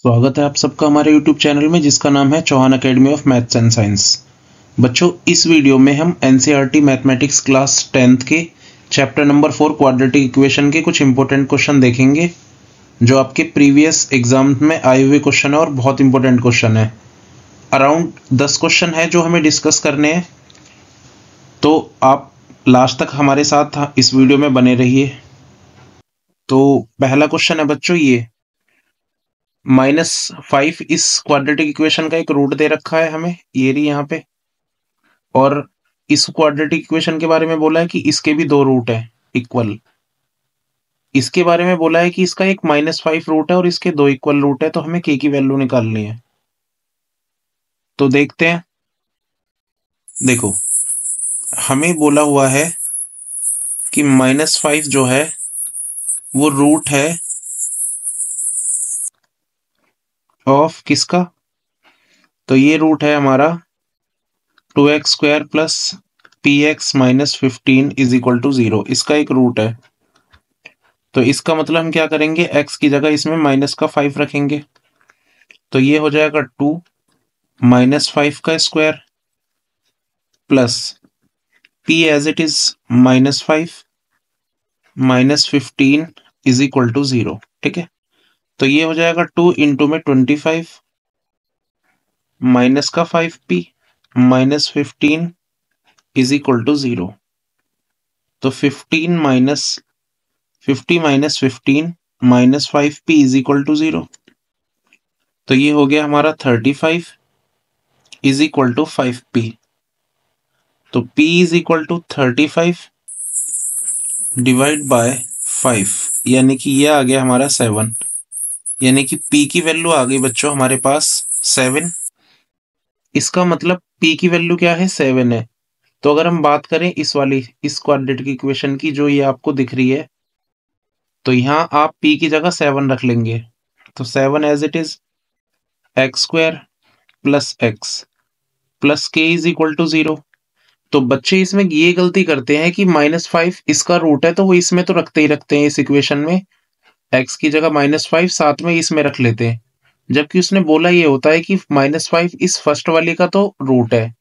स्वागत है आप सबका हमारे YouTube चैनल में जिसका नाम है Chauhan academy of maths and science. बच्चों, इस वीडियो में हम NCERT मैथमेटिक्स क्लास 10th के चैप्टर नंबर 4 क्वाड्रेटिक इक्वेशन के कुछ इंपॉर्टेंट क्वेश्चन देखेंगे जो आपके प्रीवियस एग्जाम में आए हुए क्वेश्चन है और बहुत इंपॉर्टेंट क्वेश्चन है। अराउंड 10 क्वेश्चन है जो हमें डिस्कस करने हैं, तो आप लास्ट तक हमारे साथ इस वीडियो में बने रहिए। तो पहला क्वेश्चन है बच्चों, ये -5 इस क्वाड्रेटिक इक्वेशन का एक रूट दे रखा है हमें, ये रही यहाँ पे, और इस क्वाड्रेटिक इक्वेशन के बारे में बोला है कि इसके भी दो रूट हैं इक्वल। इसके बारे में बोला है कि इसका एक -5 रूट है और इसके दो इक्वल रूट है, तो हमें k की वैल्यू निकालनी है। तो देखते हैं। देखो, हमें बोला हुआ है कि -5 जो है वो रूट है ऑफ किसका, तो ये रूट है हमारा 2x² plus px minus 15 is equal to 0। इसका एक रूट है, तो इसका मतलब हम क्या करेंगे, x की जगह इसमें -5 रखेंगे, तो ये हो जाएगा 2 -5 का square plus p as it is -5 minus 15 is equal to 0। ठीक है, तो ये हो जाएगा 2 इंटू में 25 माइनस का 5p minus 15 is equal to 0। तो 50 minus 15 minus 5p is equal to 0। तो ये हो गया हमारा 35 इज इक्वल टू 5p। तो p is equal to 35 divide by 5, यानी कि ये आ गया हमारा 7, यानी कि p की वैल्यू आ गई बच्चों हमारे पास 7। इसका मतलब p की वैल्यू क्या है, 7 है। तो अगर हम बात करें इस क्वाड्रेटिक इक्वेशन की जो ये आपको दिख रही है, तो यहाँ आप p की जगह 7 रख लेंगे, तो 7 as it is x² plus x plus k is equal to 0। तो बच्चे इसमें ये गलती करते हैं कि -5 इसका रूट है, तो वो इसमें तो रखते ही रखते हैं, इस इक्वेशन में x की जगह -5 साथ में इसमें रख लेते हैं, जबकि उसने बोला ये होता है कि -5 इस फर्स्ट वाले का तो रूट है,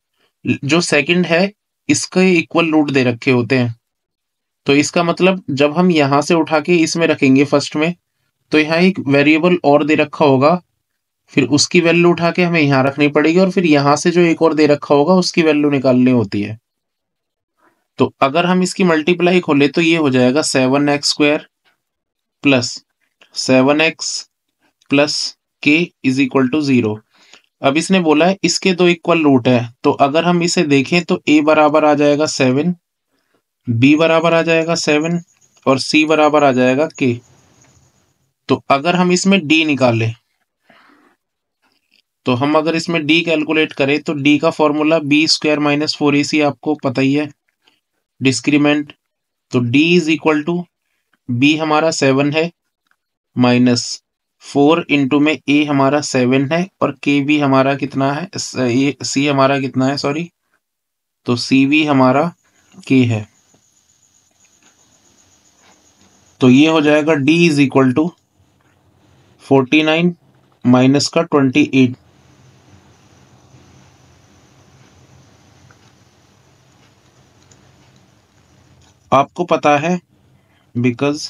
जो सेकंड है इसके इक्वल रूट दे रखे होते हैं। तो इसका मतलब जब हम यहां से उठा के इसमें रखेंगे फर्स्ट में, तो यहाँ एक वेरिएबल और दे रखा होगा, फिर उसकी वैल्यू उठा के हमें यहाँ रखनी पड़ेगी, और फिर यहाँ से जो एक और दे रखा होगा उसकी वैल्यू निकालनी होती है। तो अगर हम इसकी मल्टीप्लाई खोले तो ये हो जाएगा 7x² plus 7x plus k is equal to 0। अब इसने बोला है इसके दो इक्वल रूट है, तो अगर हम इसे देखें तो a बराबर आ जाएगा 7, b बराबर आ जाएगा 7 और c बराबर आ जाएगा k। तो अगर हम इसमें d निकालें, तो हम अगर इसमें d कैलकुलेट करें तो d का फॉर्मूला b² माइनस 4ac आपको पता ही है, डिस्क्रीमेंट। तो d is equal to b हमारा 7 है माइनस 4 इंटू में a हमारा 7 है और k भी हमारा कितना है, c हमारा कितना है, सॉरी, तो c भी हमारा k है। तो ये हो जाएगा d is equal to 49 minus का 28। आपको पता है because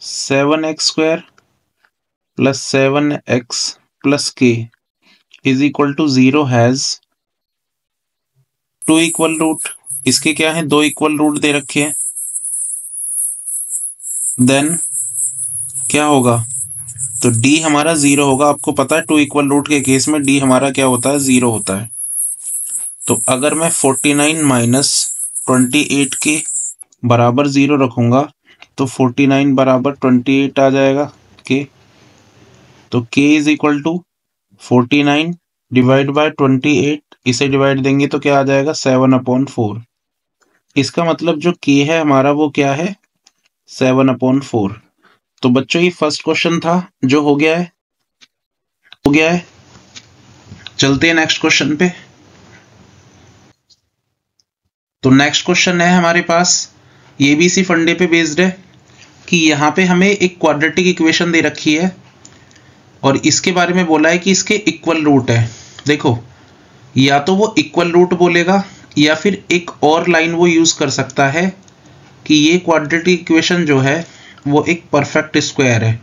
7x² plus 7x plus k is equal to 0 has 2 equal root. इसके क्या है, 2 इक्वल रूट दे रखे हैं। देन क्या होगा, तो d हमारा 0 होगा। आपको पता है 2 इक्वल रूट के केस में d हमारा क्या होता है, 0 होता है। तो अगर मैं 49 माइनस 28 के बराबर 0 रखूंगा तो 49 बराबर 28 आ जाएगा k। तो k is equal to 49 divide by 28, इसे डिवाइड देंगे तो क्या आ जाएगा, 7/4। इसका मतलब जो k है हमारा वो क्या है, 7/4। तो बच्चों ये फर्स्ट क्वेश्चन था जो हो गया है। चलते हैं नेक्स्ट क्वेश्चन पे। तो नेक्स्ट क्वेश्चन है हमारे पास, ये भी इसी फंडे पे बेस्ड है। कि यहाँ पे हमें एक क्वाड्रेटिक इक्वेशन दे रखी है और इसके बारे में बोला है कि इसके इक्वल रूट है। देखो, या तो वो इक्वल रूट बोलेगा या फिर एक और लाइन वो यूज कर सकता है कि ये क्वाड्रेटिक इक्वेशन जो है वो एक परफेक्ट स्क्वायर है।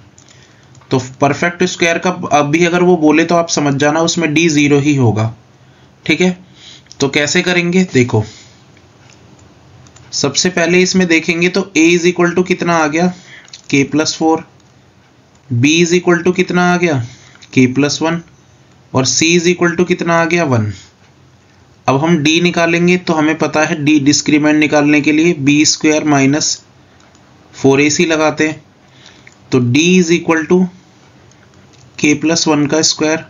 तो परफेक्ट स्क्वायर का अभी अगर वो बोले तो आप समझ जाना उसमें d 0 ही होगा। ठीक है, तो कैसे करेंगे, देखो सबसे पहले इसमें देखेंगे तो a इज इक्वल टू कितना आ गया, k+4, b is equal to कितना आ गया, k+1 और c इज इक्वल टू कितना आ गया, 1। अब हम d निकालेंगे तो हमें पता है d डिस्क्रीमेंट निकालने के लिए b² माइनस 4ac लगाते हैं। तो d is equal to k+1 का स्क्वायर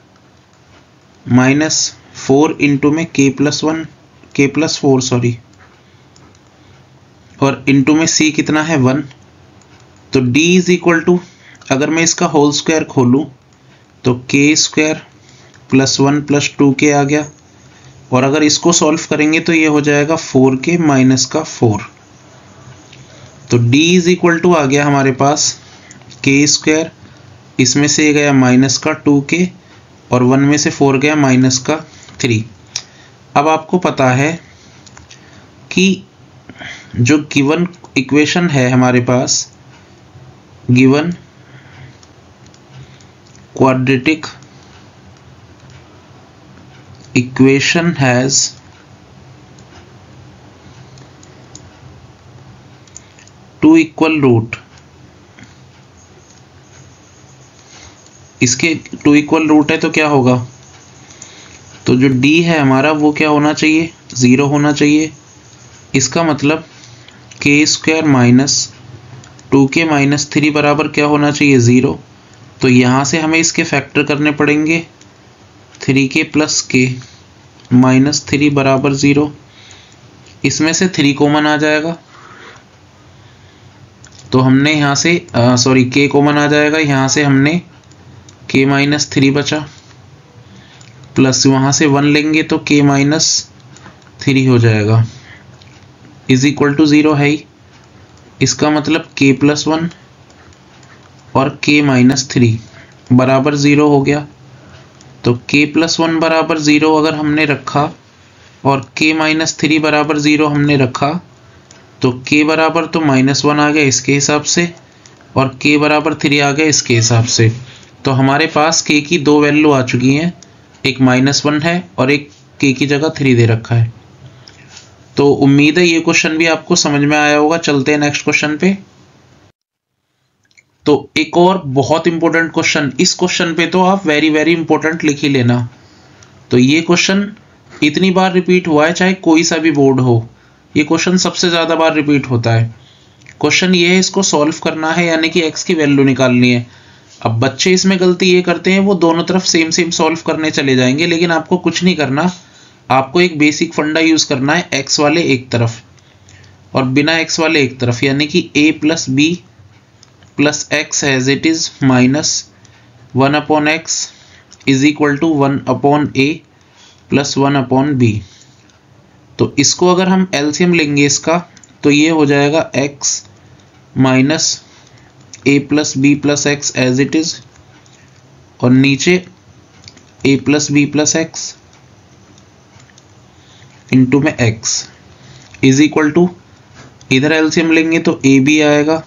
माइनस 4 इंटू में k+4 सॉरी, और इंटू में c कितना है 1। तो d इज इक्वल टू, अगर मैं इसका होल स्क्वायर खोलूं तो k² + 1 + 2k आ गया, और अगर इसको सॉल्व करेंगे तो ये हो जाएगा 4k माइनस का 4। तो d इज इक्वल टू आ गया हमारे पास k², इसमें से गया माइनस का 2k और 1 में से 4 गया माइनस का 3। अब आपको पता है कि जो गिवन इक्वेशन है हमारे पास, given quadratic equation has two equal root, इसके 2 इक्वल रूट है तो क्या होगा, तो जो d है हमारा वो क्या होना चाहिए, 0 होना चाहिए। इसका मतलब k² माइनस 2k माइनस 3 बराबर क्या होना चाहिए, 0। तो यहाँ से हमें इसके फैक्टर करने पड़ेंगे, 3k + k माइनस 3 बराबर 0। इसमें से 3 कॉमन आ जाएगा तो हमने यहाँ से सॉरी k कॉमन आ जाएगा, यहाँ से हमने k माइनस 3 बचा, प्लस वहाँ से 1 लेंगे तो k माइनस 3 हो जाएगा, इज इक्वल टू 0 है ही। इसका मतलब k+1 और k माइनस 3 बराबर 0 हो गया। तो k+1 बराबर 0 अगर हमने रखा और k माइनस 3 बराबर 0 हमने रखा तो k बराबर तो -1 आ गया इसके हिसाब से और k बराबर 3 आ गया इसके हिसाब से। तो हमारे पास k की 2 वैल्यू आ चुकी हैं, एक -1 है और एक k की जगह 3 दे रखा है। तो उम्मीद है ये क्वेश्चन भी आपको समझ में आया होगा। चलते हैं नेक्स्ट क्वेश्चन पे। तो एक और बहुत इंपॉर्टेंट क्वेश्चन, इस क्वेश्चन पे तो आप वेरी इंपॉर्टेंट लिख ही लेना। तो ये क्वेश्चन इतनी बार रिपीट हुआ है, चाहे कोई सा भी बोर्ड हो, ये क्वेश्चन सबसे ज्यादा बार रिपीट होता है। क्वेश्चन ये है, इसको सॉल्व करना है यानी कि x की वैल्यू निकालनी है। अब बच्चे इसमें गलती ये करते हैं, वो दोनों तरफ सेम सॉल्व करने चले जाएंगे, लेकिन आपको कुछ नहीं करना। आपको एक बेसिक फंडा यूज करना है, x वाले एक तरफ और बिना x वाले एक तरफ, यानी कि a + b + x as it is minus 1/x is equal to 1/a + 1/b। तो इसको अगर हम एलसीएम लेंगे इसका तो ये हो जाएगा x minus a + b + x as it is और नीचे a + b + x इंटू में x इज इक्वल टू, इधर एलसीएम लेंगे तो a b आएगा,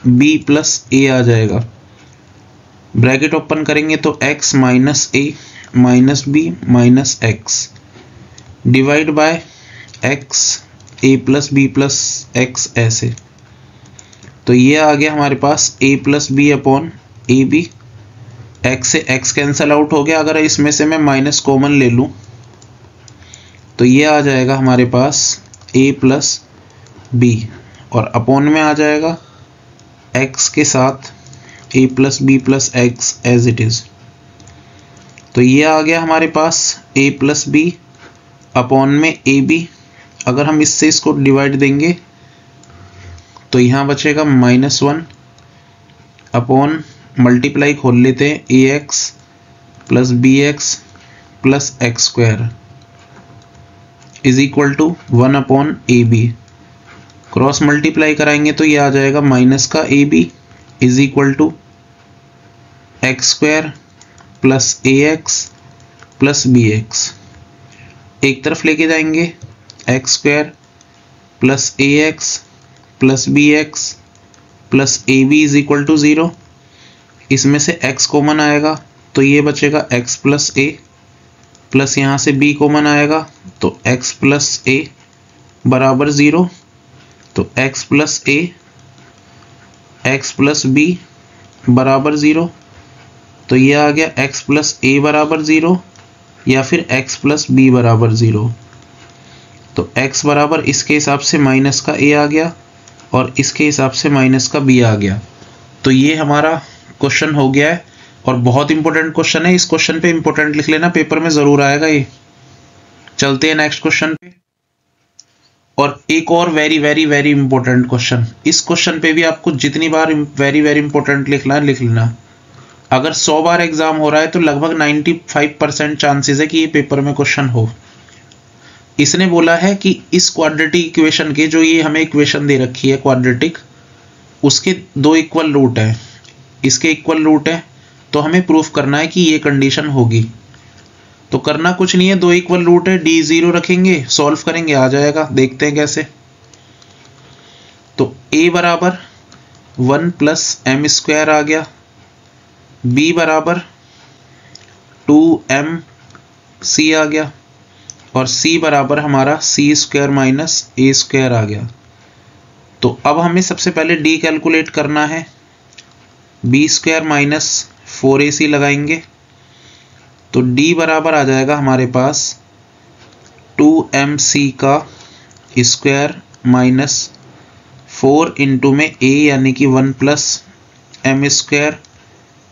b + a आ जाएगा, ब्रैकेट ओपन करेंगे तो x minus a minus b minus x divide by x a + b + x ऐसे। तो ये आ गया हमारे पास a + b upon A B, x से x कैंसल आउट हो गया। अगर इसमें से मैं माइनस कॉमन ले लूँ तो ये आ जाएगा हमारे पास a + b और अपॉन में आ जाएगा x के साथ a + b + x as it is. तो ये आ गया हमारे पास a + b अपॉन में ए बी। अगर हम इससे इसको डिवाइड देंगे तो यहाँ बचेगा -1 अपॉन मल्टीप्लाई खोल लेते हैं ax + bx + x² is equal to 1/ab। Cross multiply कराएंगे तो ये आ जाएगा माइनस का A B is equal to X square plus A X plus B X. एक तरफ लेके जाएंगे X square plus A X plus B X plus A B is equal to 0। इसमें से x कॉमन आएगा तो ये बचेगा x प्लस ए प्लस यहाँ से b कॉमन आएगा तो x प्लस ए बराबर 0। तो x प्लस ए x प्लस बी बराबर 0। तो ये आ गया x प्लस ए बराबर 0 या फिर x प्लस बी बराबर 0। तो x बराबर इसके हिसाब से माइनस का a आ गया और इसके हिसाब से माइनस का b आ गया। तो ये हमारा क्वेश्चन हो गया है और बहुत इंपॉर्टेंट क्वेश्चन है। इस क्वेश्चन पे इंपॉर्टेंट लिख लेना, पेपर में जरूर आएगा ये। चलते हैं नेक्स्ट क्वेश्चन पे। और एक और very very very important question, इस क्वेश्चन पे भी आपको जितनी बार वेरी वेरी इंपॉर्टेंट लिखना है लिख लेना। अगर 100 बार एग्जाम हो रहा है तो लगभग 95% चांसेस है कि ये पेपर में क्वेश्चन हो। इसने बोला है कि इस क्वाड्रेटिक इक्वेशन के, जो ये हमें इक्वेशन दे रखी है क्वाड्रेटिक, उसके 2 इक्वल रूट है, इसके इक्वल रूट है, तो हमें प्रूफ करना है कि ये कंडीशन होगी। तो करना कुछ नहीं है, 2 इक्वल रूट है, d0 रखेंगे, सॉल्व करेंगे, आ जाएगा। देखते हैं कैसे। तो a बराबर 1 प्लस एम स्क्वायर आ गया, b बराबर 2m c आ गया और c बराबर हमारा c square minus a square आ गया। तो अब हमें सबसे पहले d कैलकुलेट करना है। बी स्क्वायर माइनस 4ac लगाएंगे तो d बराबर आ जाएगा हमारे पास 2mc का स्क्वायर माइनस 4 इंटू में a यानी कि 1 प्लस एम स्क्वायर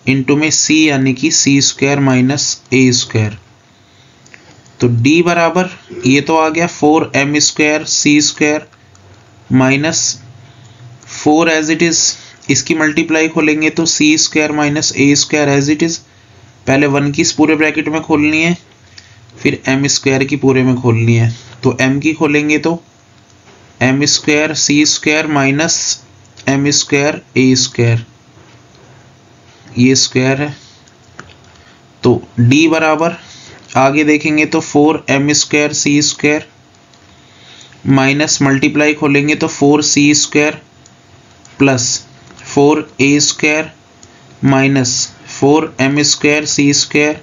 इंटू में c यानी कि c square minus a square. तो d बराबर ये तो आ गया 4m square c square minus 4 as it is, इसकी मल्टीप्लाई खोलेंगे तो c square minus a square as it is. पहले 1 की इस पूरे ब्रैकेट में खोलनी है, फिर m स्क्वायर की पूरे में खोलनी है। तो m की खोलेंगे तो m square c square minus m square a square, ये स्क्वायर है। तो d बराबर आगे देखेंगे तो 4m square c square minus multiply खोलेंगे तो 4c square plus 4a square minus 4m square c square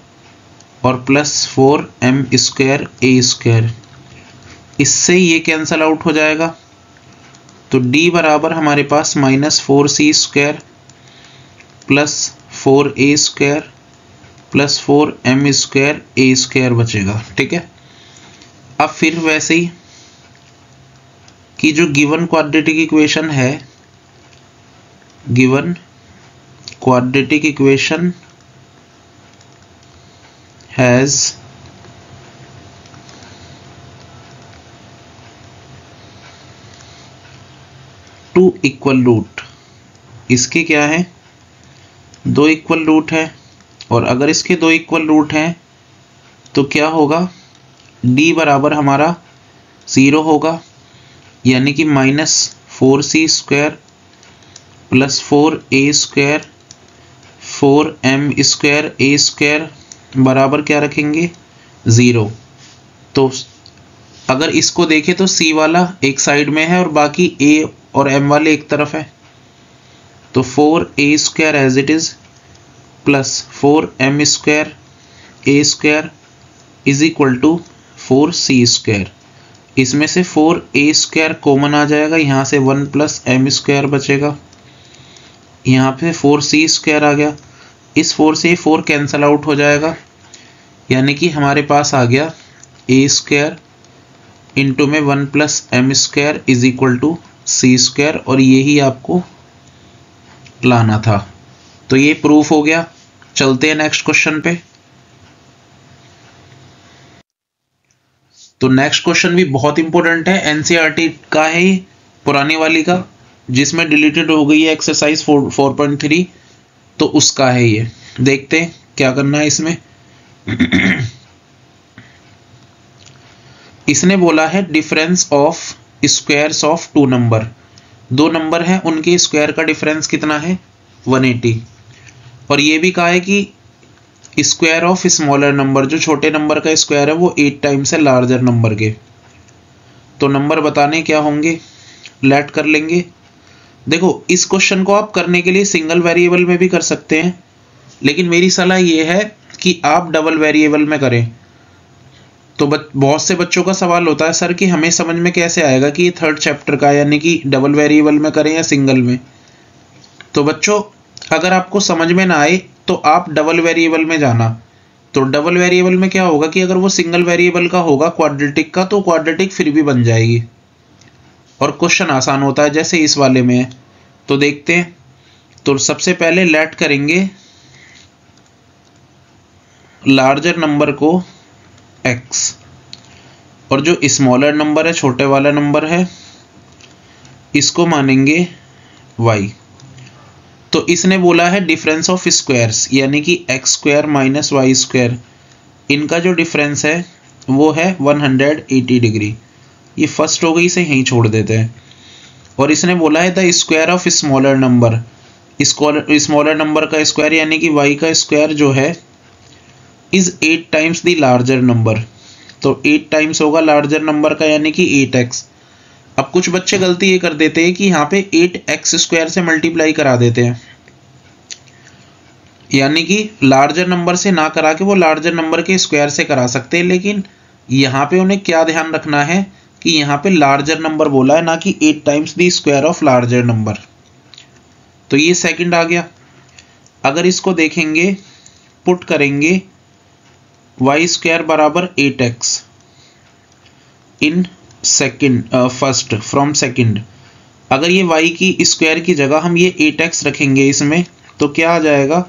और plus 4m square a square. इससे ये कैंसल आउट हो जाएगा। तो d बराबर हमारे पास minus 4c square plus 4a square plus 4m square a square बचेगा। ठीक है। अब फिर वैसे ही कि जो गिवन क्वाड्रेटिक इक्वेशन है, given quadratic equation has two equal root, इसके क्या है 2 इक्वल रूट है। और अगर इसके 2 इक्वल रूट हैं तो क्या होगा, d बराबर हमारा 0 होगा यानी कि minus 4c square plus 4a square 4m square a square बराबर क्या रखेंगे 0। तो अगर इसको देखें तो c वाला एक साइड में है और बाकी a और m वाले एक तरफ है। तो 4a square as it is plus 4m square a square is equal to 4c square. इसमें से 4a स्क्वायर कॉमन आ जाएगा, यहाँ से 1 प्लस m स्क्वायर बचेगा, यहाँ पे 4c स्क्वायर आ गया। इस 4 से 4 कैंसल आउट हो जाएगा यानी कि हमारे पास आ गया a स्क्वायर इंटू में 1 plus m square is equal to c square, और यही आपको लाना था। तो ये प्रूफ हो गया। चलते हैं नेक्स्ट क्वेश्चन पे। तो नेक्स्ट क्वेश्चन भी बहुत इंपॉर्टेंट है, एनसीईआरटी का है, पुरानी वाली का, जिसमें डिलीटेड हो गई है एक्सरसाइज 4.3, तो उसका है ये। देखते हैं क्या करना है इसमें। इसने बोला है difference of squares of two number, दो नंबर हैं उनके स्क्वायर का डिफरेंस कितना है 180। और ये भी कहा है कि स्क्वायर ऑफ स्मॉलर नंबर, जो छोटे नंबर का स्क्वायर है वो 8 टाइम्स है लार्जर नंबर के। तो नंबर बताने क्या होंगे, लेट कर लेंगे। देखो इस क्वेश्चन को आप करने के लिए सिंगल वेरिएबल में भी कर सकते हैं, लेकिन मेरी सलाह ये है कि आप डबल वेरिएबल में करें। तो बहुत से बच्चों का सवाल होता है सर कि हमें समझ में कैसे आएगा कि ये थर्ड चैप्टर का, यानी कि डबल वेरिएबल में करें या सिंगल में। तो बच्चों अगर आपको समझ में ना आए तो आप डबल वेरिएबल में जाना। तो डबल वेरिएबल में क्या होगा कि अगर वो सिंगल वेरिएबल का होगा क्वाड्रेटिक का, तो क्वाड्रेटिक फिर भी बन जाएगी और क्वेश्चन आसान होता है जैसे इस वाले में है। तो देखते हैं। तो सबसे पहले लेट करेंगे लार्जर नंबर को x और जो स्मॉलर नंबर है, छोटे वाला नंबर है, इसको मानेंगे y। तो इसने बोला है डिफरेंस ऑफ स्क्वायर्स, यानी कि x square minus Y square, इनका जो डिफरेंस है वो है 180 डिग्री। ये फर्स्ट हो गई, इसे यहीं छोड़ देते हैं। और इसने बोला है the square of smaller number, smaller number का स्क्वायर यानी कि y का स्क्वायर जो है is 8 times the larger number. तो 8 टाइम्स होगा लार्जर नंबर का, यानी कि 8x। अब कुछ बच्चे गलती ये कर देते हैं कि यहाँ पे 8x स्क्वायर से मल्टीप्लाई करा देते हैं, यानी कि लार्जर नंबर से ना करा के वो लार्जर नंबर के स्क्वायर से करा सकते हैं। लेकिन यहाँ पे उन्हें क्या ध्यान रखना है कि यहाँ पे लार्जर नंबर बोला है, ना कि 8 times the square of larger number. तो ये सेकंड आ गया। अगर इसको देखेंगे, पुट करेंगे y स्क्वायर बराबर 8x in second, first from second. अगर ये y की स्क्वायर की जगह हम ये 8x रखेंगे इसमें, तो क्या आ जाएगा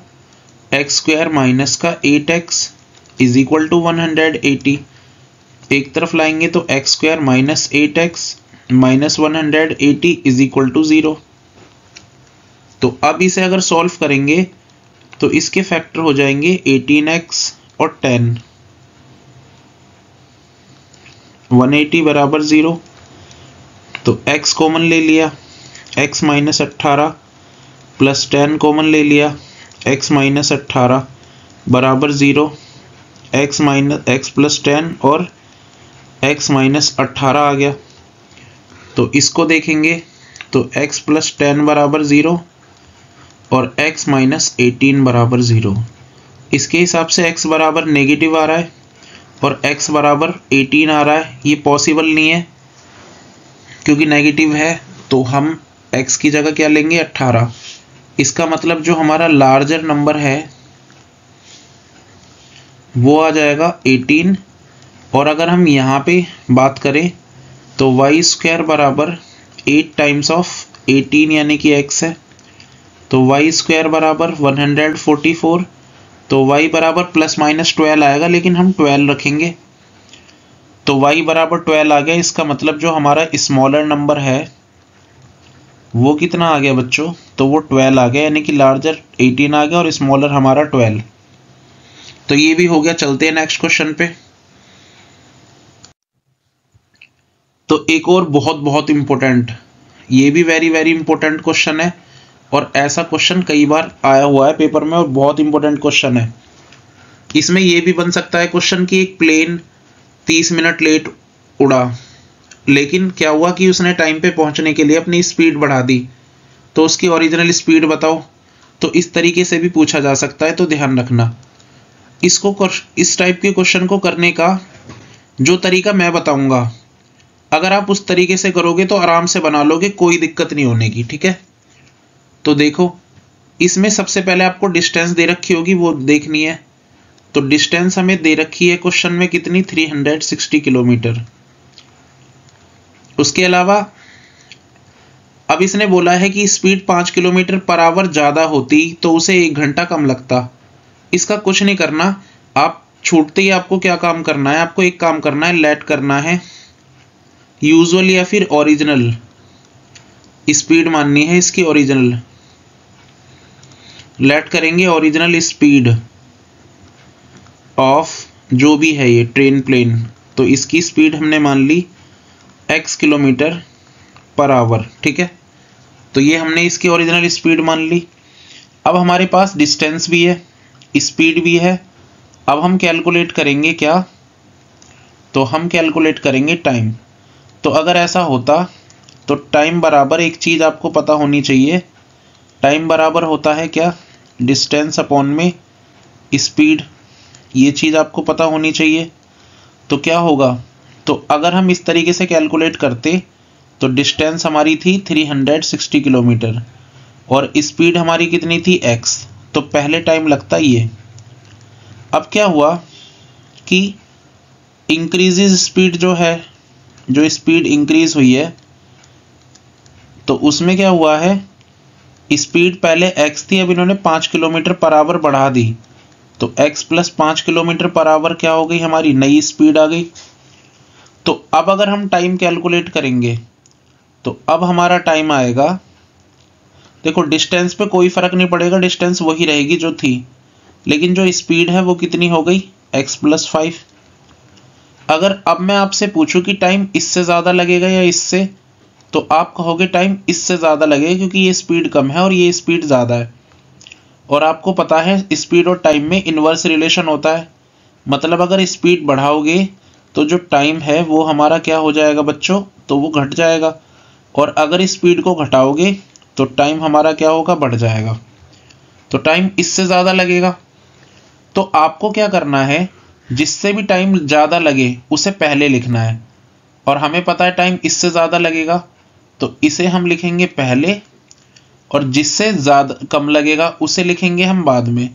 x स्क्वायर माइनस का 8x इज इक्वल टू 180। एक तरफ लाएंगे तो x square minus 8x minus 180 is equal to 0। तो अब इसे अगर सॉल्व करेंगे तो इसके फैक्टर हो जाएंगे 18x और 10, 180 बराबर 0। तो x कॉमन ले लिया, x माइनस 18 प्लस 10 कॉमन ले लिया, x माइनस 18 बराबर 0, x माइनस x प्लस 10 और x माइनस 18 आ गया। तो इसको देखेंगे तो x प्लस 10 बराबर 0 और x माइनस 18 बराबर 0। इसके हिसाब से x बराबर नेगेटिव आ रहा है और x बराबर 18 आ रहा है। ये पॉसिबल नहीं है क्योंकि नेगेटिव है, तो हम x की जगह क्या लेंगे 18। इसका मतलब जो हमारा लार्जर नंबर है वो आ जाएगा 18। और अगर हम यहाँ पे बात करें तो y स्क्वायर बराबर 8 टाइम्स ऑफ 18 यानी कि x है, तो y स्क्वायर बराबर 144। तो y बराबर प्लस माइनस 12 आएगा, लेकिन हम 12 रखेंगे। तो y बराबर 12 आ गया। इसका मतलब जो हमारा स्मॉलर नंबर है वो कितना आ गया बच्चों, तो वो 12 आ गया, यानी कि लार्जर 18 आ गया और स्मॉलर हमारा 12। तो ये भी हो गया। चलते हैं नेक्स्ट क्वेश्चन पे। तो एक और बहुत इंपॉर्टेंट, ये भी वेरी इंपॉर्टेंट क्वेश्चन है और ऐसा क्वेश्चन कई बार आया हुआ है पेपर में और बहुत इंपॉर्टेंट क्वेश्चन है। इसमें ये भी बन सकता है क्वेश्चन कि एक प्लेन 30 मिनट लेट उड़ा, लेकिन क्या हुआ कि उसने टाइम पे पहुंचने के लिए अपनी स्पीड बढ़ा दी, तो उसकी ओरिजिनल स्पीड बताओ। तो इस तरीके से भी पूछा जा सकता है, तो ध्यान रखना। इसको, इस टाइप के क्वेश्चन को करने का जो तरीका मैं बताऊंगा, अगर आप उस तरीके से करोगे तो आराम से बना लोगे, कोई दिक्कत नहीं होने की। ठीक है, तो देखो इसमें सबसे पहले आपको डिस्टेंस दे रखी होगी, वो देखनी है। तो डिस्टेंस हमें दे रखी है क्वेश्चन में कितनी, 360 किलोमीटर। उसके अलावा अब इसने बोला है कि स्पीड 5 किलोमीटर पर आवर ज़्यादा होती तो उसे 1 घंटा कम लगता। इसका कुछ नहीं करना, आप छूटते ही आपको क्या काम करना है, आपको एक काम करना है, लेट करना है यूजुअल या फिर ओरिजिनल स्पीड माननी है इसकी, ओरिजिनल लेट करेंगे ओरिजिनल स्पीड ऑफ जो भी है ये ट्रेन प्लेन। तो इसकी स्पीड हमने मान ली x किलोमीटर पर आवर, ठीक है। तो ये हमने इसकी ओरिजिनल स्पीड मान ली। अब हमारे पास डिस्टेंस भी है, स्पीड भी है। अब हम कैलकुलेट करेंगे क्या, तो हम कैलकुलेट करेंगे टाइम। तो अगर ऐसा होता तो टाइम बराबर एक चीज़ आपको पता होनी चाहिए, टाइम बराबर होता है क्या, डिस्टेंस अपॉन में स्पीड। ये चीज़ आपको पता होनी चाहिए। तो क्या होगा, तो अगर हम इस तरीके से कैलकुलेट करते तो डिस्टेंस हमारी थी 360 किलोमीटर और स्पीड हमारी कितनी थी x, तो पहले टाइम लगता ये। अब क्या हुआ कि इंक्रीजेज स्पीड जो है, जो स्पीड इंक्रीज हुई है, तो उसमें क्या हुआ है, स्पीड पहले x थी, अब इन्होंने 5 किलोमीटर पर आवर बढ़ा दी, तो x plus 5 kilometre per hour क्या हो गई, हमारी नई स्पीड आ गई। तो अब अगर हम टाइम कैलकुलेट करेंगे तो अब हमारा टाइम आएगा, देखो डिस्टेंस पे कोई फर्क नहीं पड़ेगा, डिस्टेंस वही रहेगी जो थी, लेकिन जो स्पीड है वो कितनी हो गई, x प्लस 5। अगर अब मैं आपसे पूछूं कि टाइम इससे ज़्यादा लगेगा या इससे, तो आप कहोगे टाइम इससे ज़्यादा लगेगा क्योंकि ये स्पीड कम है और ये स्पीड ज़्यादा है। और आपको पता है स्पीड और टाइम में इन्वर्स रिलेशन होता है, मतलब अगर स्पीड बढ़ाओगे तो जो टाइम है वो हमारा क्या हो जाएगा बच्चों, तो वो घट जाएगा, और अगर स्पीड को घटाओगे तो टाइम हमारा क्या होगा, बढ़ जाएगा। तो टाइम इससे ज़्यादा लगेगा। तो आपको क्या करना है, जिससे भी टाइम ज़्यादा लगे उसे पहले लिखना है, और हमें पता है टाइम इससे ज़्यादा लगेगा तो इसे हम लिखेंगे पहले, और जिससे ज़्यादा कम लगेगा उसे लिखेंगे हम बाद में।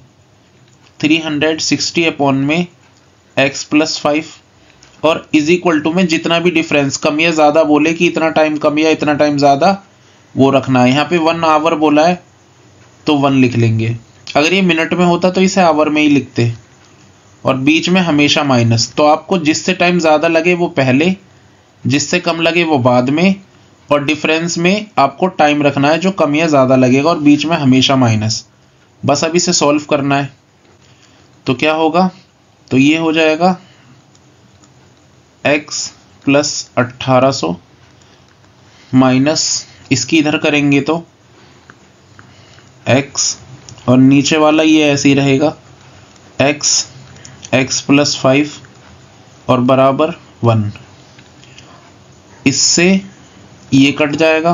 360 अपॉन में x प्लस 5 और इज इक्वल टू में जितना भी डिफरेंस कम या ज़्यादा बोले कि इतना टाइम कम या इतना टाइम ज़्यादा, वो रखना है। यहाँ पे 1 आवर बोला है तो 1 लिख लेंगे, अगर ये मिनट में होता तो इसे आवर में ही लिखते, और बीच में हमेशा माइनस। तो आपको जिससे टाइम ज़्यादा लगे वो पहले, जिससे कम लगे वो बाद में, और डिफरेंस में आपको टाइम रखना है जो कम या ज़्यादा लगेगा, और बीच में हमेशा माइनस। बस अब इसे सॉल्व करना है। तो क्या होगा, तो ये हो जाएगा x प्लस 1800 माइनस, इसकी इधर करेंगे तो x, और नीचे वाला ये ऐसे ही रहेगा x प्लस 5 और बराबर 1। इससे ये कट जाएगा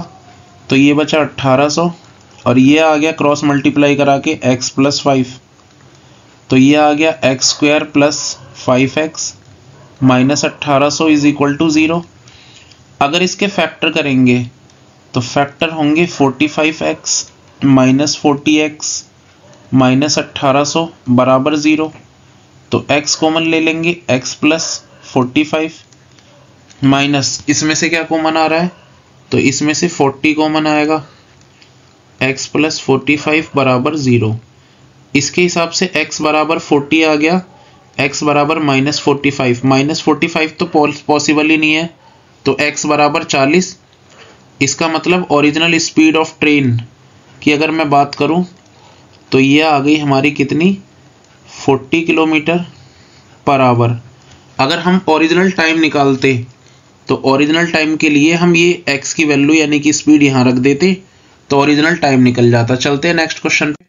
तो ये बचा 1800, और ये आ गया क्रॉस मल्टीप्लाई करा के x प्लस 5, तो ये आ गया x square plus 5x minus 1800 is equal to 0। अगर इसके फैक्टर करेंगे तो फैक्टर होंगे 45x माइनस 40x माइनस 1800 बराबर 0। तो x कॉमन ले लेंगे, x प्लस 45 माइनस इसमें से क्या कॉमन आ रहा है, तो इसमें से 40 कॉमन आएगा, x प्लस 45 बराबर 0। इसके हिसाब से x बराबर 40 आ गया, x बराबर माइनस 45, माइनस 45 तो पॉसिबल ही नहीं है, तो x बराबर 40। इसका मतलब ओरिजिनल स्पीड ऑफ ट्रेन की अगर मैं बात करूं तो ये आ गई हमारी कितनी, 40 किलोमीटर पर आवर। अगर हम ओरिजिनल टाइम निकालते तो ओरिजिनल टाइम के लिए हम ये x की वैल्यू यानी कि स्पीड यहाँ रख देते तो ओरिजिनल टाइम निकल जाता। चलते हैं नेक्स्ट क्वेश्चन पे।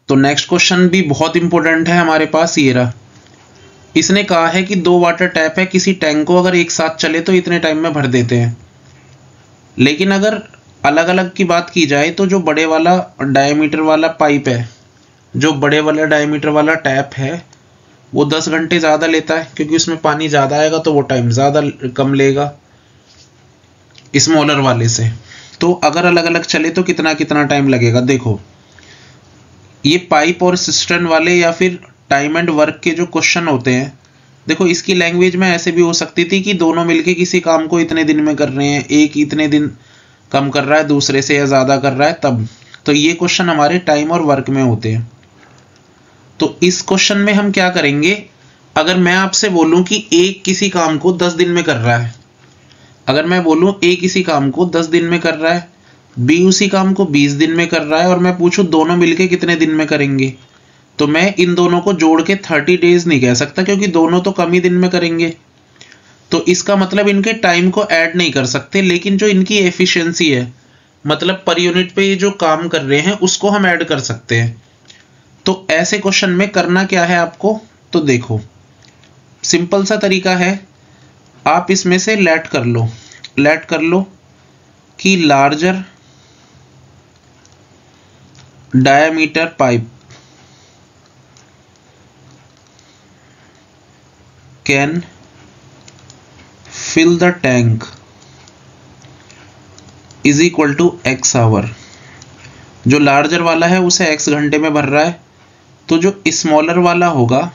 तो नेक्स्ट क्वेश्चन भी बहुत इंपॉर्टेंट है हमारे पास, ये रहा। इसने कहा है कि 2 वाटर टैप है, किसी टैंक को अगर एक साथ चले तो इतने टाइम में भर देते हैं। लेकिन अगर अलग अलग की बात की जाए तो जो बड़े वाला डायमीटर वाला पाइप है, जो बड़े वाला डायमीटर वाला टैप है, वो 10 घंटे ज़्यादा लेता है क्योंकि उसमें पानी ज़्यादा आएगा तो वो टाइम ज़्यादा कम लेगा स्मॉलर वाले से। तो अगर अलग अलग चले तो कितना कितना टाइम लगेगा। देखो ये पाइप और सिस्टर्न वाले या फिर टाइम एंड वर्क के जो क्वेश्चन होते हैं, देखो इसकी लैंग्वेज में ऐसे भी हो सकती थी कि दोनों मिलके किसी काम को इतने दिन में कर रहे हैं, एक इतने दिन कम कर रहा है दूसरे से या ज़्यादा कर रहा है तब। तो ये क्वेश्चन हमारे टाइम और वर्क में होते हैं। तो इस क्वेश्चन में हम क्या करेंगे, अगर मैं आपसे बोलूं कि ए किसी काम को 10 दिन में कर रहा है, अगर मैं बोलूं ए किसी काम को 10 दिन में कर रहा है, बी उसी काम को 20 दिन में कर रहा है, और मैं पूछूं दोनों मिलके कितने दिन में करेंगे, तो मैं इन दोनों को जोड़ के 30 डेज नहीं कह सकता क्योंकि दोनों तो कम ही दिन में करेंगे। तो इसका मतलब इनके टाइम को ऐड नहीं कर सकते, लेकिन जो इनकी एफिशिएंसी है, मतलब पर यूनिट पे ये जो काम कर रहे हैं, उसको हम ऐड कर सकते हैं। तो ऐसे क्वेश्चन में करना क्या है आपको, तो देखो सिंपल सा तरीका है, आप इसमें से लेट कर लो कि larger diameter pipe can fill the tank is equal to X hour. जो लार्जर वाला है उसे एक्स घंटे में भर रहा है, तो जो स्मॉलर वाला होगा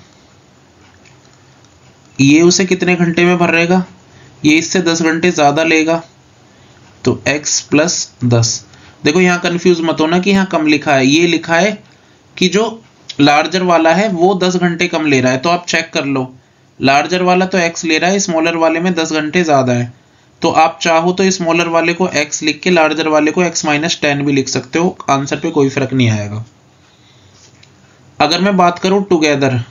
ये उसे कितने घंटे में भरेगा, ये इससे 10 घंटे ज़्यादा लेगा, तो x प्लस 10। देखो यहाँ कंफ्यूज मत होना कि यहाँ कम लिखा है, ये लिखा है कि जो लार्जर वाला है वो 10 घंटे कम ले रहा है। तो आप चेक कर लो, लार्जर वाला तो x ले रहा है, स्मॉलर वाले में 10 घंटे ज़्यादा है। तो आप चाहो तो स्मॉलर वाले को x लिख के लार्जर वाले को x माइनस 10 भी लिख सकते हो, आंसर पे कोई फर्क नहीं आएगा। अगर मैं बात करूँ टुगेदर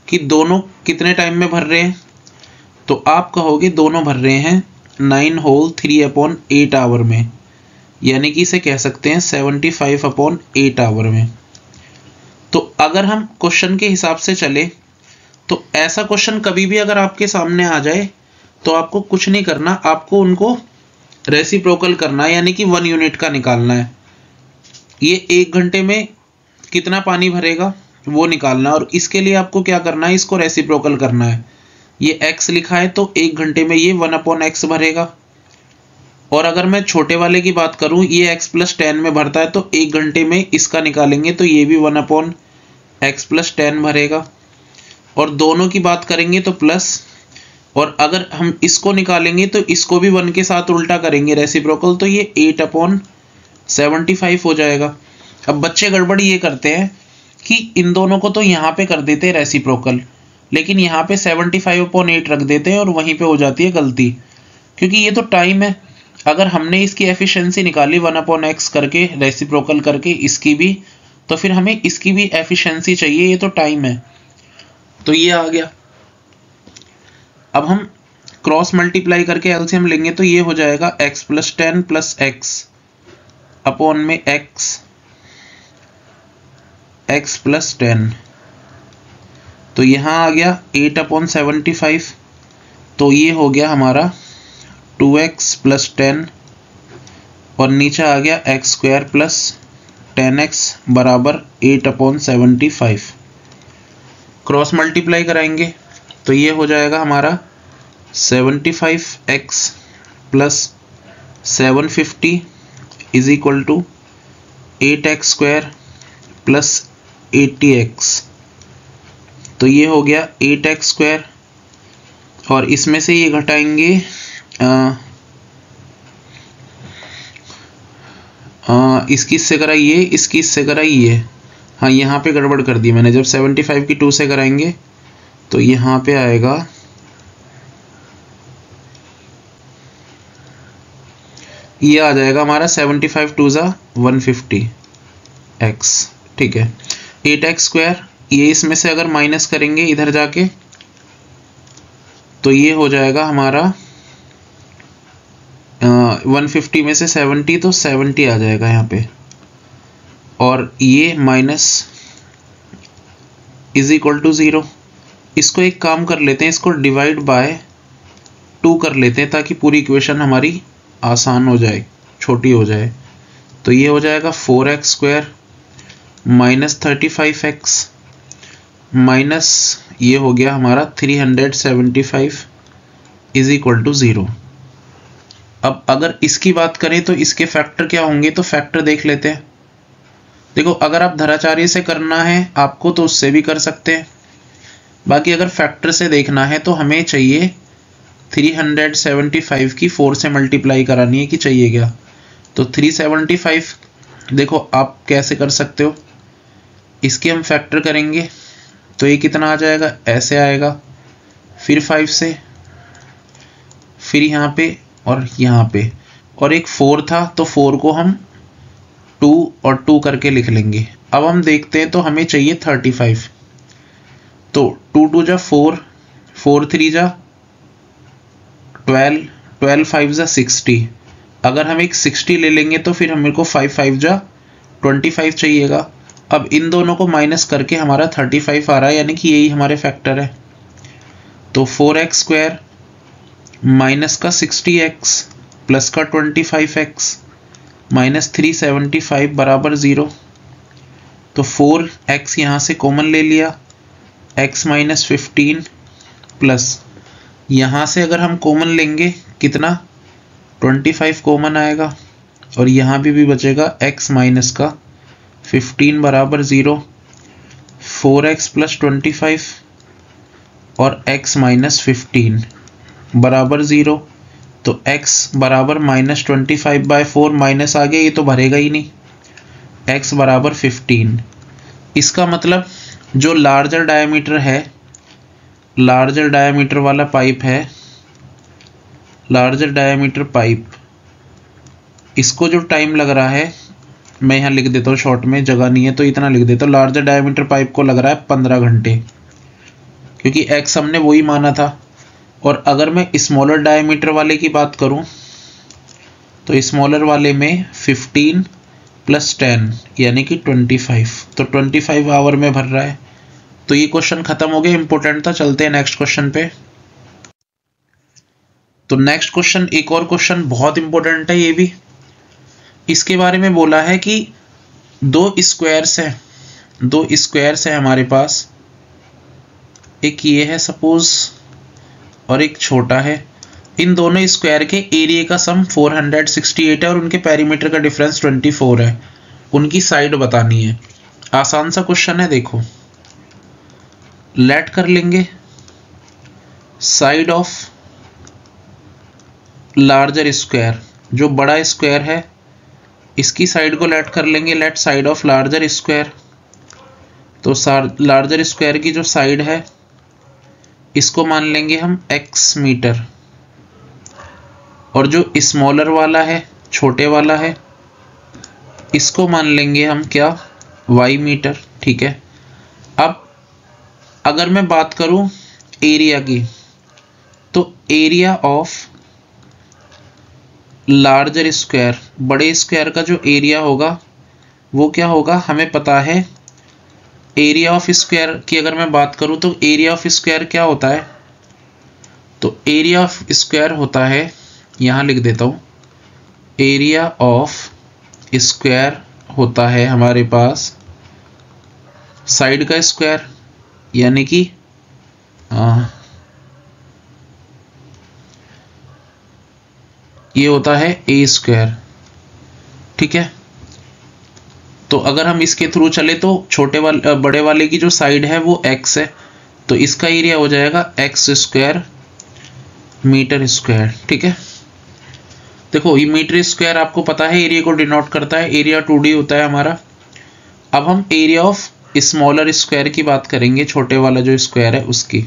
कि दोनों कितने टाइम में भर रहे हैं, तो आप कहोगे दोनों भर रहे हैं 9 होल 3/8 आवर में, यानी कि इसे कह सकते हैं 75/8 आवर में। तो अगर हम क्वेश्चन के हिसाब से चले तो ऐसा क्वेश्चन कभी भी अगर आपके सामने आ जाए तो आपको कुछ नहीं करना, आपको उनको रेसिप्रोकल करना है, यानी कि 1 यूनिट का निकालना है। ये 1 घंटे में कितना पानी भरेगा वो निकालना है, और इसके लिए आपको क्या करना है, इसको रेसिप्रोकल करना है। ये x लिखा है तो 1 घंटे में ये 1/x भरेगा। और अगर मैं छोटे वाले की बात करूं, ये x प्लस 10 में भरता है, तो 1 घंटे में इसका निकालेंगे तो ये भी 1/x प्लस 10 भरेगा। और दोनों की बात करेंगे तो प्लस, और अगर हम इसको निकालेंगे तो इसको भी 1 के साथ उल्टा करेंगे रेसिप्रोकल, तो ये 8/75 हो जाएगा। अब बच्चे गड़बड़ ये करते हैं कि इन दोनों को तो यहाँ पे कर देते हैं रेसिप्रोकल, लेकिन यहाँ पे 75/8 रख देते हैं और वहीं पे हो जाती है गलती, क्योंकि ये तो टाइम है। अगर हमने इसकी एफिशिएंसी निकाली 1/x करके रेसिप्रोकल करके इसकी भी, तो फिर हमें इसकी भी एफिशिएंसी चाहिए, ये तो टाइम है। तो ये आ गया। अब हम क्रॉस मल्टीप्लाई करके एलसीएम लेंगे तो ये हो जाएगा x plus 10 plus x upon में x प्लस 10, तो यहाँ आ गया 8/75, तो ये हो गया हमारा 2x प्लस 10, और नीचे आ गया x स्क्वायर प्लस 10x बराबर 8/75। क्रॉस मल्टीप्लाई कराएंगे तो ये हो जाएगा हमारा 75x plus 750 is equal to 8x square plus 80x, तो ये हो गया 8x स्क्वायर, और इसमें से ये घटाएंगे इसकी इससे कराइए, इसकी इससे कराइए। हाँ, यहाँ पे गड़बड़ कर दी मैंने, जब 75 की 2 से कराएंगे तो यहाँ पे आएगा ये आ जाएगा हमारा 75 2 ज़ा 150x, ठीक है। 8x स्क्वायर, ये इसमें से अगर माइनस करेंगे इधर जाके तो ये हो जाएगा हमारा 150 में से 70 तो 70 आ जाएगा यहाँ पे, और ये माइनस इज इक्वल टू 0। इसको एक काम कर लेते हैं, इसको डिवाइड बाय 2 कर लेते हैं ताकि पूरी इक्वेशन हमारी आसान हो जाए, छोटी हो जाए। तो ये हो जाएगा 4x square minus 35x minus ये हो गया हमारा 375 इज इक्वल टू 0। अब अगर इसकी बात करें तो इसके फैक्टर क्या होंगे, तो फैक्टर देख लेते हैं। देखो, अगर आप धराचार्य से करना है आपको तो उससे भी कर सकते हैं, बाकी अगर फैक्टर से देखना है तो हमें चाहिए 375 की 4 से मल्टीप्लाई करानी है कि चाहिए क्या। तो 375 देखो आप कैसे कर सकते हो, इसके हम फैक्टर करेंगे तो ये कितना आ जाएगा, ऐसे आएगा, फिर 5 से, फिर यहाँ पे और यहाँ पे, और एक 4 था तो 4 को हम 2 और 2 करके लिख लेंगे। अब हम देखते हैं तो हमें चाहिए 35, तो 2 2 जा 4, 4 3 जा 12, 12 5 जा 60। अगर हम एक 60 ले लेंगे तो फिर मेरे को 5 5 जा 25 चाहिएगा। अब इन दोनों को माइनस करके हमारा 35 आ रहा है, यानी कि यही हमारे फैक्टर है। तो 4x स्क्वायर माइनस का 60x प्लस का 25x माइनस 375 बराबर 0। तो 4x यहाँ से कॉमन ले लिया, x माइनस 15 प्लस यहाँ से अगर हम कॉमन लेंगे कितना 25 कॉमन आएगा, और यहाँ भी बचेगा x माइनस का 15 बराबर 0। 4x प्लस 25 और x माइनस 15 बराबर 0। तो x बराबर माइनस 25/4 माइनस आ गया, ये तो भरेगा ही नहीं। x बराबर 15। इसका मतलब जो लार्जर डायमीटर है, लार्जर डायमीटर वाला पाइप है, लार्जर डायमीटर पाइप, इसको जो टाइम लग रहा है, मैं यहाँ लिख देता हूँ शॉर्ट में, जगह नहीं है तो इतना लिख देता हूँ। लार्जर डायमीटर पाइप को लग रहा है 15 घंटे, क्योंकि x हमने वही माना था। और अगर मैं स्मॉलर डायमीटर वाले की बात करूं तो स्मॉलर वाले में 15 प्लस 10 यानी कि 25, तो 25 आवर में भर रहा है। तो ये क्वेश्चन खत्म हो गया, इंपॉर्टेंट था। चलते हैं नेक्स्ट क्वेश्चन पे। तो नेक्स्ट क्वेश्चन, एक और क्वेश्चन बहुत इंपॉर्टेंट है ये भी। इसके बारे में बोला है कि दो स्क्वायर्स है हमारे पास, एक ये है सपोज और एक छोटा है। इन दोनों स्क्वायर के एरिया का सम 468 है और उनके पेरीमीटर का डिफरेंस 24 है। उनकी साइड बतानी है। आसान सा क्वेश्चन है, देखो। लेट कर लेंगे साइड ऑफ लार्जर स्क्वायर, जो बड़ा स्क्वायर है इसकी साइड को लेट कर लेंगे, let side of larger square. तो लार्जर स्क्वायर की जो साइड है इसको मान लेंगे हम x मीटर, और जो स्मॉलर वाला है, छोटे वाला है, इसको मान लेंगे हम क्या, y मीटर। ठीक है। अब अगर मैं बात करूं एरिया की, तो एरिया ऑफ लार्जर स्क्वायर, बड़े स्क्वायर का जो एरिया होगा वो क्या होगा, हमें पता है। एरिया ऑफ स्क्वायर की अगर मैं बात करूं तो एरिया ऑफ स्क्वायर क्या होता है, तो एरिया ऑफ स्क्वायर होता है, यहां लिख देता हूं, एरिया ऑफ स्क्वायर होता है हमारे पास साइड का स्क्वायर, यानी कि ये होता है ए स्क्वायर। ठीक है। तो अगर हम इसके थ्रू चले तो बड़े वाले की जो साइड है वो x है, तो इसका एरिया हो जाएगा x स्क्वायर मीटर स्क्वायर। ठीक है। देखो ये मीटर स्क्वायर आपको पता है एरिया को डिनोट करता है, एरिया 2D होता है हमारा। अब हम एरिया ऑफ स्मॉलर स्क्वायर की बात करेंगे, छोटे वाला जो स्क्वायर है उसकी।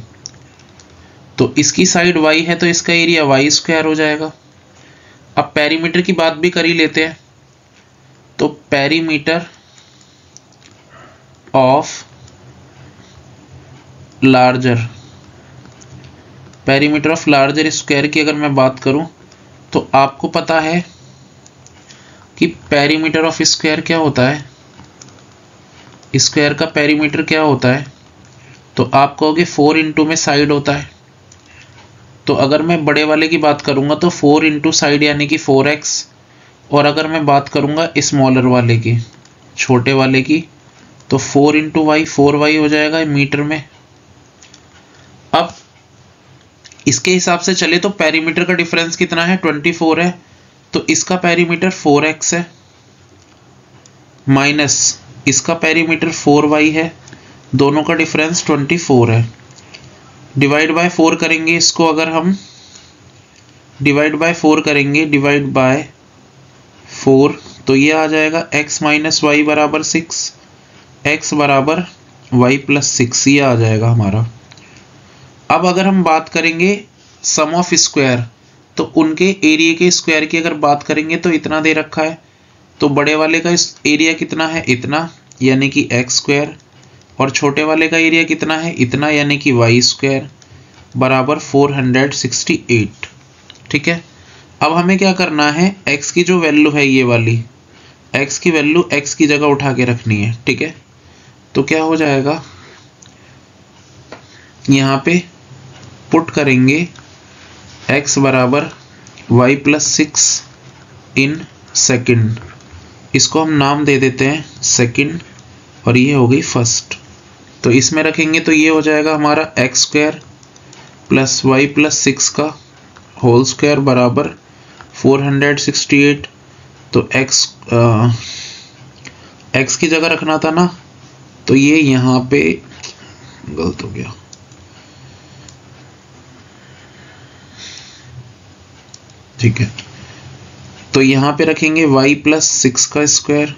तो इसकी साइड y है तो इसका एरिया y स्क्वायर हो जाएगा। अब पेरीमीटर की बात भी कर ही लेते हैं। तो perimeter of larger, perimeter of larger square की अगर मैं बात करूं तो आपको पता है कि पेरीमीटर ऑफ स्क्वायर क्या होता है, स्क्वायर का पेरीमीटर क्या होता है। तो आप कहोगे 4 इंटू में साइड होता है। तो अगर मैं बड़े वाले की बात करूंगा तो 4 इंटू साइड यानी कि 4x, और अगर मैं बात करूंगा स्मॉलर वाले की, छोटे वाले की, तो 4 इंटू वाई, 4y हो जाएगा मीटर में। अब इसके हिसाब से चले तो पेरीमीटर का डिफरेंस कितना है, 24 है। तो इसका पेरीमीटर 4x है माइनस इसका पेरीमीटर 4y है, दोनों का डिफरेंस 24 है। डिवाइड बाय 4 करेंगे इसको, अगर हम डिवाइड बाय 4 करेंगे, डिवाइड बाय 4, तो ये आ जाएगा x माइनस वाई बराबर 6, x बराबर y प्लस 6, ये आ जाएगा हमारा। अब अगर हम बात करेंगे सम ऑफ स्क्वायर, तो उनके एरिया के स्क्वायर की अगर बात करेंगे तो इतना दे रखा है। तो बड़े वाले का एरिया कितना है, इतना, यानी कि x स्क्वायर, और छोटे वाले का एरिया कितना है, इतना, यानी कि y स्क्वायर बराबर 468। ठीक है। अब हमें क्या करना है, x की जो वैल्यू है ये वाली, x की वैल्यू x की जगह उठा के रखनी है। ठीक है, तो क्या हो जाएगा, यहाँ पे पुट करेंगे x बराबर y प्लस 6 इन सेकेंड, इसको हम नाम दे देते हैं सेकेंड, और ये हो गई फर्स्ट। तो इसमें रखेंगे तो ये हो जाएगा हमारा X square plus Y plus 6 का होल स्क्वायर बराबर 468। तो एक्स की जगह रखना था ना, तो ये यहाँ पे गलत हो गया। ठीक है, तो यहाँ पे रखेंगे y प्लस 6 का स्क्वायर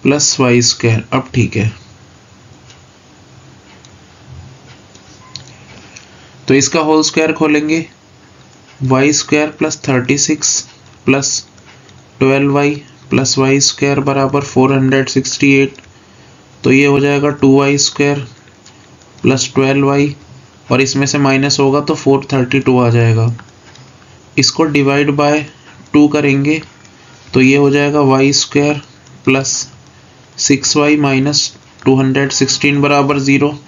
प्लस वाई स्क्वायर। अब ठीक है, तो इसका होल स्क्वायर खोलेंगे, Y square plus 36 plus 12y plus Y square बराबर 468। तो ये हो जाएगा 2y स्क्वायर प्लस 12y, और इसमें से माइनस होगा तो 432 आ जाएगा। इसको डिवाइड बाय 2 करेंगे तो ये हो जाएगा Y square plus 6y minus 216 बराबर 0।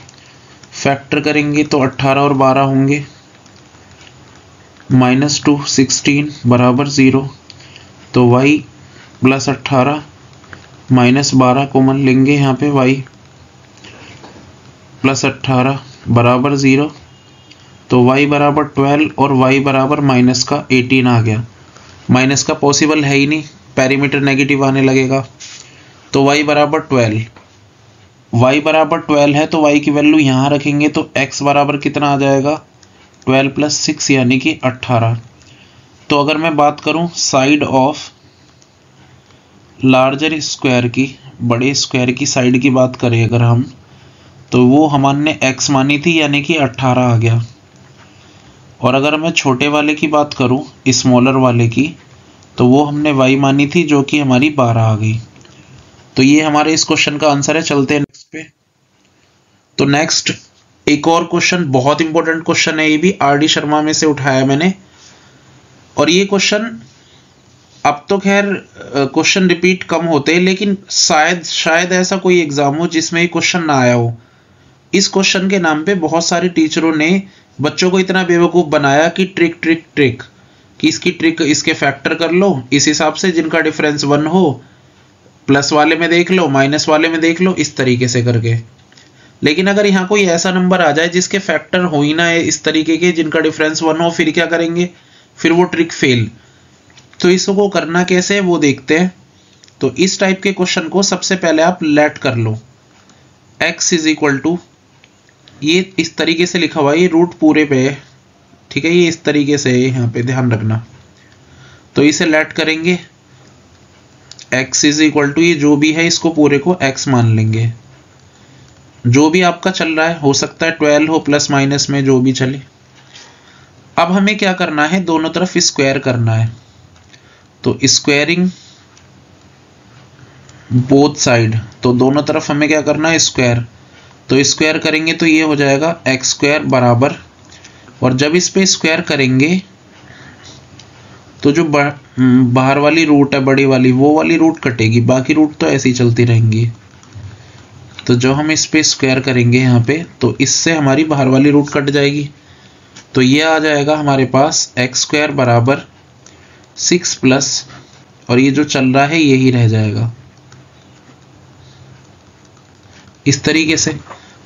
फैक्टर करेंगे तो 18 और 12 होंगे, माइनस 216 बराबर 0। तो y प्लस 18 माइनस 12 कॉमन लेंगे यहाँ पे, y प्लस 18 बराबर 0। तो y बराबर 12 और y बराबर माइनस का 18 आ गया। माइनस का पॉसिबल है ही नहीं, पैरीमीटर नेगेटिव आने लगेगा। तो y बराबर 12, y बराबर 12 है तो y की वैल्यू यहाँ रखेंगे तो x बराबर कितना आ जाएगा, 12 प्लस 6 यानी कि 18। तो अगर मैं बात करूँ साइड ऑफ लार्जर स्क्वायर की, बड़े स्क्वायर की साइड की बात करें अगर हम, तो वो हमने x मानी थी यानी कि 18 आ गया। और अगर मैं छोटे वाले की बात करूं, स्मॉलर वाले की, तो वो हमने y मानी थी जो कि हमारी 12 आ गई। तो ये हमारे इस क्वेश्चन का आंसर है। चलते हैं नेक्स्ट पे। तो नेक्स्ट एक और क्वेश्चन, बहुत इंपॉर्टेंट क्वेश्चन है, ये भी आर.डी. शर्मा में से उठाया मैंने। और ये क्वेश्चन अब तो खैर क्वेश्चन रिपीट कम होते हैं, लेकिन शायद ऐसा कोई एग्जाम हो जिसमें ये क्वेश्चन ना आया हो। इस क्वेश्चन के नाम पे बहुत सारे टीचरों ने बच्चों को इतना बेवकूफ़ बनाया कि ट्रिक कि इसकी ट्रिक, इसके फैक्टर कर लो इस हिसाब से जिनका डिफरेंस 1 हो, प्लस वाले में देख लो, माइनस वाले में देख लो, इस तरीके से करके। लेकिन अगर यहाँ कोई ऐसा नंबर आ जाए जिसके फैक्टर हो ही ना है इस तरीके के, जिनका डिफरेंस 1 हो, फिर क्या करेंगे, फिर वो ट्रिक फेल। तो इसको करना कैसे है वो देखते हैं। तो इस टाइप के क्वेश्चन को सबसे पहले आप लेट कर लो, x इज इक्वल टू, ये इस तरीके से लिखा हुआ है, ये रूट पूरे पे है, ठीक है, ये इस तरीके से है, यहाँ पे ध्यान रखना। तो इसे लेट करेंगे, x इज इक्वल टू, ये जो भी है इसको पूरे को x मान लेंगे। जो भी आपका चल रहा है, हो सकता है 12 हो प्लस माइनस में, जो भी चले। अब हमें क्या करना है, दोनों तरफ स्क्वायर करना है। तो स्क्वायरिंग बोथ साइड, तो दोनों तरफ हमें क्या करना है, स्क्वायर। तो स्क्वायर करेंगे तो ये हो जाएगा एक्स स्क्वायर बराबर, और जब इस पे स्क्वायर करेंगे तो जो बाहर वाली रूट है बड़ी वाली, वो वाली रूट कटेगी, बाकी रूट तो ऐसे ही चलती रहेंगी। तो जो हम इस पे स्क्वायर करेंगे यहाँ पे, तो इससे हमारी बाहर वाली रूट कट जाएगी। तो ये आ जाएगा हमारे पास एक्स स्क्वायर बराबर 6 प्लस, और ये जो चल रहा है यही रह जाएगा इस तरीके से।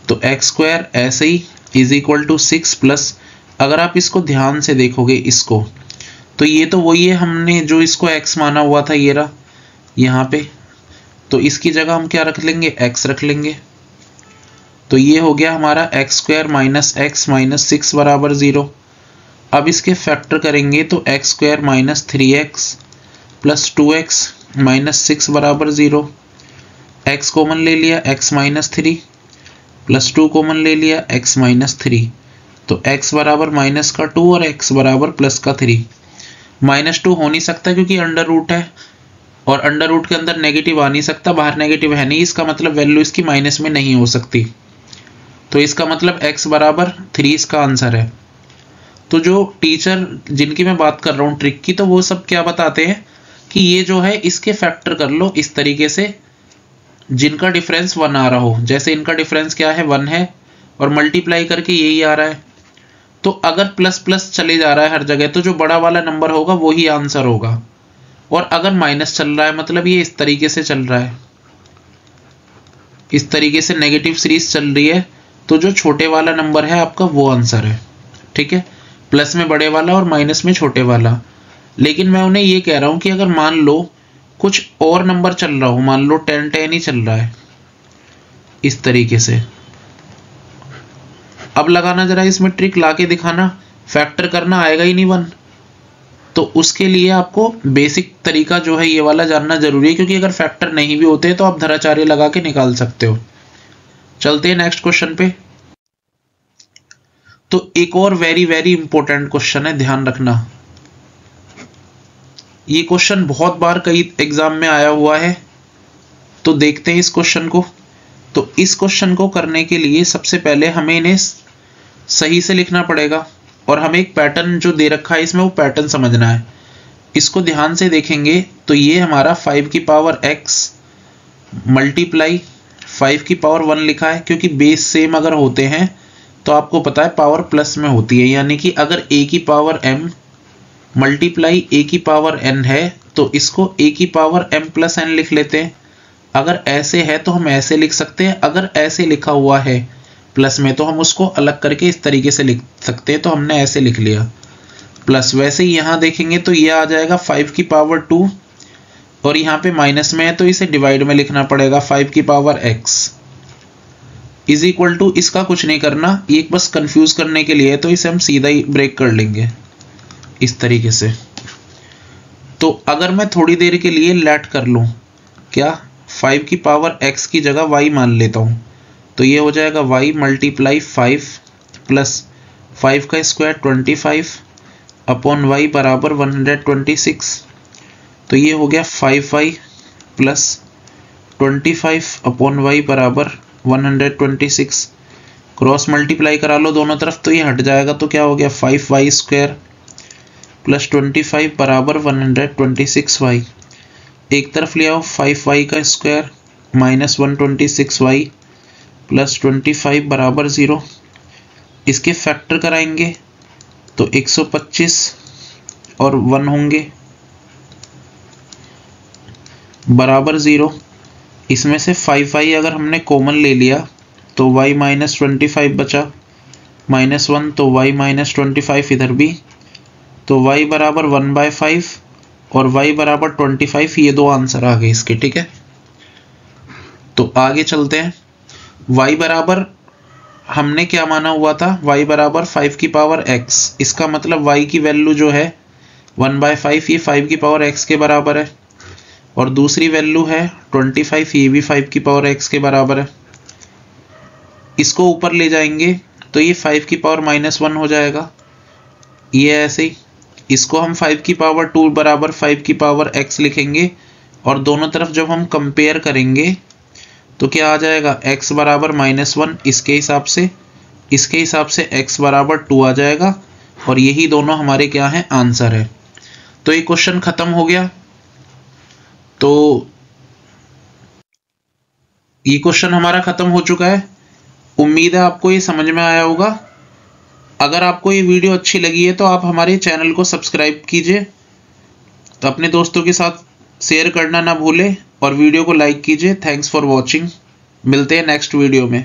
तो एक्स स्क्वायर ऐसे ही इज इक्वल टू 6 प्लस, अगर आप इसको ध्यान से देखोगे इसको, तो ये तो वही है, हमने जो इसको x माना हुआ था ये रहा यहाँ पे। तो इसकी जगह हम क्या रख लेंगे, x रख लेंगे। तो ये हो गया हमारा X square minus x minus 6 बराबर 0। अब इसके फैक्टर करेंगे तो X square minus 3x plus 2x minus 6 बराबर 0। x कॉमन ले लिया, x माइनस 3 प्लस 2 कॉमन ले लिया, x माइनस 3। तो x बराबर माइनस का 2 और x बराबर प्लस का 3। माइनस 2 हो नहीं सकता क्योंकि अंडर रूट है, और अंडर रूट के अंदर नेगेटिव आ नहीं सकता, बाहर नेगेटिव है नहीं, इसका मतलब वैल्यू इसकी माइनस में नहीं हो सकती। तो इसका मतलब x बराबर 3 इसका आंसर है। तो जो टीचर जिनकी मैं बात कर रहा हूँ ट्रिक की, तो वो सब क्या बताते हैं कि ये जो है इसके फैक्टर कर लो इस तरीके से जिनका डिफरेंस 1 आ रहा हो। जैसे इनका डिफरेंस क्या है 1 है और मल्टीप्लाई करके यही आ रहा है। तो अगर प्लस प्लस चले जा रहा है हर जगह तो जो बड़ा वाला नंबर होगा वो ही आंसर होगा। और अगर माइनस चल रहा है मतलब ये इस तरीके से चल रहा है, इस तरीके से नेगेटिव सीरीज चल रही है, तो जो छोटे वाला नंबर है आपका वो आंसर है। ठीक है, प्लस में बड़े वाला और माइनस में छोटे वाला। लेकिन मैं उन्हें ये कह रहा हूं कि अगर मान लो कुछ और नंबर चल रहा हो, मान लो 10 10 ही चल रहा है इस तरीके से, अब लगाना जरा इसमें ट्रिक लाके दिखाना, फैक्टर करना आएगा ही नहीं 1। तो उसके लिए आपको बेसिक तरीका जो है ये वाला जानना जरूरी है, क्योंकि अगर फैक्टर नहीं भी होते तो आप धराचार्य लगा के निकाल सकते हो। चलते हैं नेक्स्ट क्वेश्चन पे। तो एक और वेरी वेरी इंपॉर्टेंट क्वेश्चन है, ध्यान रखना। ये क्वेश्चन बहुत बार कई एग्जाम में आया हुआ है, तो देखते हैं इस क्वेश्चन को। तो इस क्वेश्चन को करने के लिए सबसे पहले हमें इन्हें सही से लिखना पड़ेगा और हमें एक पैटर्न जो दे रखा है इसमें वो पैटर्न समझना है। इसको ध्यान से देखेंगे तो ये हमारा 5 की पावर x मल्टीप्लाई 5 की पावर 1 लिखा है, क्योंकि बेस सेम अगर होते हैं तो आपको पता है पावर प्लस में होती है। यानी कि अगर a की पावर m मल्टीप्लाई a की पावर n है तो इसको a की पावर m प्लस n लिख लेते हैं। अगर ऐसे है तो हम ऐसे लिख सकते हैं, अगर ऐसे लिखा हुआ है प्लस में तो हम उसको अलग करके इस तरीके से लिख सकते हैं, तो हमने ऐसे लिख लिया प्लस। वैसे ही यहाँ देखेंगे तो ये आ जाएगा 5 की पावर 2 और यहाँ पे माइनस में है तो इसे डिवाइड में लिखना पड़ेगा 5 की power x is equal to, इसका कुछ नहीं करना, ये बस कंफ्यूज करने के लिए है, तो इसे हम सीधा ही ब्रेक कर लेंगे इस तरीके से। तो अगर मैं थोड़ी देर के लिए लेट कर लूँ, क्या 5 की पावर x की जगह y मान लेता हूँ, तो ये हो जाएगा y मल्टीप्लाई 5 प्लस 5 का स्क्वायर 25 अपॉन y बराबर 126। तो ये हो गया 5y प्लस 25 अपॉन y बराबर 126। क्रॉस मल्टीप्लाई करा लो दोनों तरफ तो ये हट जाएगा, तो क्या हो गया 5y स्क्वायर प्लस 25 बराबर 126y। एक तरफ ले आओ 5y का स्क्वायर माइनस 126y प्लस 25 बराबर 0। इसके फैक्टर कराएंगे तो 125 और 1 होंगे बराबर 0। इसमें से 5y अगर हमने कॉमन ले लिया तो y माइनस 25 बचा, माइनस 1 तो y माइनस 25 इधर भी, तो y बराबर 1/5 और y बराबर 25, ये दो आंसर आ गए इसके। ठीक है, तो आगे चलते हैं। y बराबर हमने क्या माना हुआ था, y बराबर 5 की पावर x, इसका मतलब y की वैल्यू जो है 1/5 ये 5 की पावर x के बराबर है, और दूसरी वैल्यू है 25 ये भी 5 की पावर x के बराबर है। इसको ऊपर ले जाएंगे तो ये 5 की पावर -1 हो जाएगा, ये ऐसे ही। इसको हम 5 की पावर 2 बराबर 5 की पावर x लिखेंगे, और दोनों तरफ जब हम कंपेयर करेंगे तो क्या आ जाएगा x बराबर -1 इसके हिसाब से, इसके हिसाब से x बराबर 2 आ जाएगा, और यही दोनों हमारे क्या हैं आंसर है। तो ये क्वेश्चन खत्म हो गया। तो ये क्वेश्चन हमारा खत्म हो चुका है। उम्मीद है आपको ये समझ में आया होगा। अगर आपको ये वीडियो अच्छी लगी है तो आप हमारे चैनल को सब्सक्राइब कीजिए, तो अपने दोस्तों के साथ शेयर करना ना भूलें और वीडियो को लाइक कीजिए। Thanks for watching. मिलते हैं नेक्स्ट वीडियो में।